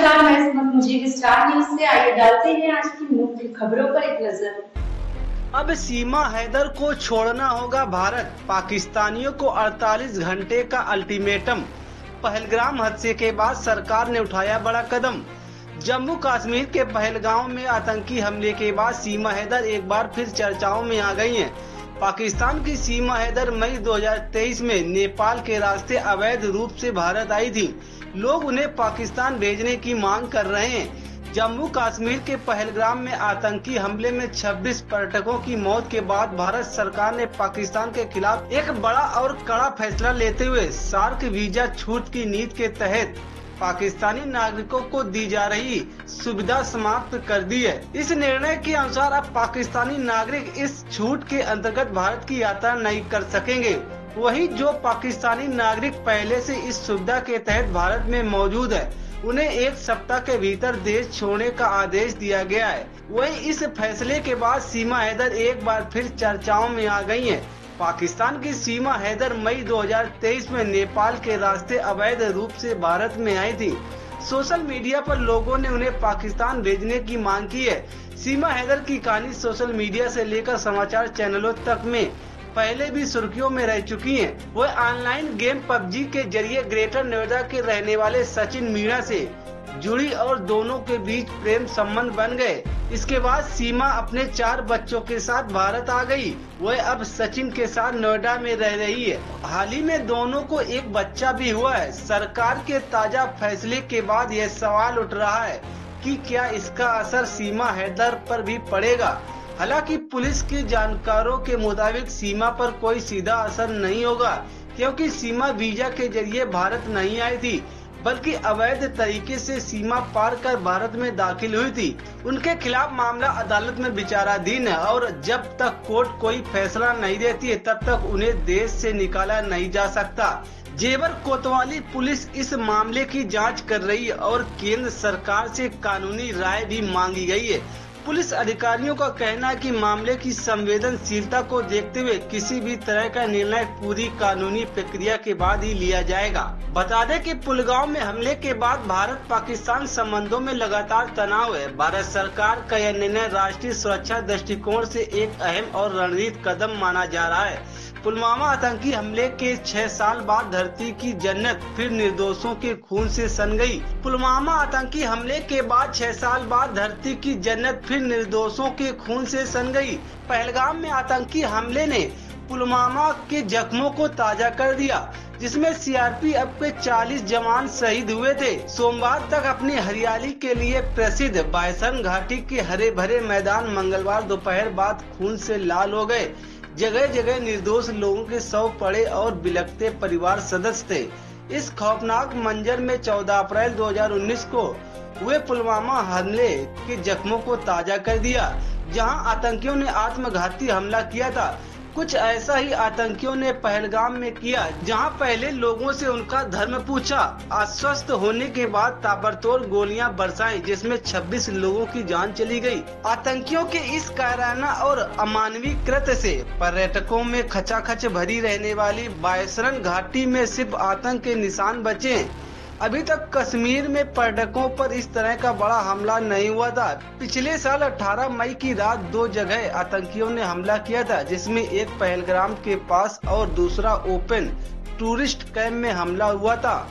नमस्कार, मैं सुमन मुझे स्टार न्यूज से। आइए डालते हैं आज की मुख्य खबरों पर एक नजर। अब सीमा हैदर को छोड़ना होगा भारत, पाकिस्तानियों को 48 घंटे का अल्टीमेटम। पहलगाम हादसे के बाद सरकार ने उठाया बड़ा कदम। जम्मू कश्मीर के पहलगाम में आतंकी हमले के बाद सीमा हैदर एक बार फिर चर्चाओं में आ गई हैं। पाकिस्तान की सीमा हैदर मई 2023 में नेपाल के रास्ते अवैध रूप से भारत आई थी। लोग उन्हें पाकिस्तान भेजने की मांग कर रहे हैं। जम्मू कश्मीर के पहलगाम में आतंकी हमले में 26 पर्यटकों की मौत के बाद भारत सरकार ने पाकिस्तान के खिलाफ एक बड़ा और कड़ा फैसला लेते हुए सार्क वीजा छूट की नीति के तहत पाकिस्तानी नागरिकों को दी जा रही सुविधा समाप्त कर दी है। इस निर्णय के अनुसार अब पाकिस्तानी नागरिक इस छूट के अंतर्गत भारत की यात्रा नहीं कर सकेंगे। वहीं जो पाकिस्तानी नागरिक पहले से इस सुविधा के तहत भारत में मौजूद है, उन्हें एक सप्ताह के भीतर देश छोड़ने का आदेश दिया गया है। वहीं इस फैसले के बाद सीमा हैदर एक बार फिर चर्चाओं में आ गई हैं। पाकिस्तान की सीमा हैदर मई 2023 में नेपाल के रास्ते अवैध रूप से भारत में आई थी। सोशल मीडिया पर लोगों ने उन्हें पाकिस्तान भेजने की मांग की है। सीमा हैदर की कहानी सोशल मीडिया से लेकर समाचार चैनलों तक में पहले भी सुर्खियों में रह चुकी हैं। वह ऑनलाइन गेम पबजी के जरिए ग्रेटर नोएडा के रहने वाले सचिन मीणा से जुड़ी और दोनों के बीच प्रेम संबंध बन गए। इसके बाद सीमा अपने 4 बच्चों के साथ भारत आ गई। वह अब सचिन के साथ नोएडा में रह रही है। हाल ही में दोनों को एक बच्चा भी हुआ है। सरकार के ताजा फैसले के बाद यह सवाल उठ रहा है कि क्या इसका असर सीमा हैदर पर भी पड़ेगा। हालांकि पुलिस के जानकारों के मुताबिक सीमा पर कोई सीधा असर नहीं होगा, क्योंकि सीमा वीजा के जरिए भारत नहीं आई थी, बल्कि अवैध तरीके से सीमा पार कर भारत में दाखिल हुई थी। उनके खिलाफ मामला अदालत में विचाराधीन है और जब तक कोर्ट कोई फैसला नहीं देती है, तब तक उन्हें देश से निकाला नहीं जा सकता। जेवर कोतवाली पुलिस इस मामले की जांच कर रही है और केंद्र सरकार से कानूनी राय भी मांगी गई है। पुलिस अधिकारियों का कहना है कि मामले की संवेदनशीलता को देखते हुए किसी भी तरह का निर्णय पूरी कानूनी प्रक्रिया के बाद ही लिया जाएगा। बता दें कि पुलगांव में हमले के बाद भारत पाकिस्तान संबंधों में लगातार तनाव है। भारत सरकार का यह निर्णय राष्ट्रीय सुरक्षा दृष्टिकोण से एक अहम और रणनीतिक कदम माना जा रहा है। पुलवामा आतंकी हमले के 6 साल बाद धरती की जन्नत फिर निर्दोषों के खून से सन गई। पुलवामा आतंकी हमले के बाद 6 साल बाद धरती की जन्नत फिर निर्दोषों के खून से सन गई। पहलगाम में आतंकी हमले ने पुलवामा के जख्मों को ताजा कर दिया, जिसमें सीआरपीएफ के 40 जवान शहीद हुए थे। सोमवार तक अपनी हरियाली के लिए प्रसिद्ध बायसन घाटी के हरे भरे मैदान मंगलवार दोपहर बाद खून से लाल हो गए। जगह जगह निर्दोष लोगों के शव पड़े और बिलखते परिवार सदस्य थे। इस खौफनाक मंजर में 14 अप्रैल 2019 को हुए पुलवामा हमले के जख्मों को ताजा कर दिया, जहां आतंकियों ने आत्मघाती हमला किया था। कुछ ऐसा ही आतंकियों ने पहलगाम में किया, जहां पहले लोगों से उनका धर्म पूछा। आश्वस्त होने के बाद ताबड़तोड़ गोलियां बरसाई, जिसमें 26 लोगों की जान चली गई। आतंकियों के इस कायराना और अमानवीय कृत्य से पर्यटकों में खचाखच भरी रहने वाली बायसरन घाटी में सिर्फ आतंक के निशान बचे हैं। अभी तक कश्मीर में पर्यटकों पर इस तरह का बड़ा हमला नहीं हुआ था। पिछले साल 18 मई की रात 2 जगह आतंकियों ने हमला किया था, जिसमें एक पहलगाम के पास और दूसरा ओपन टूरिस्ट कैंप में हमला हुआ था।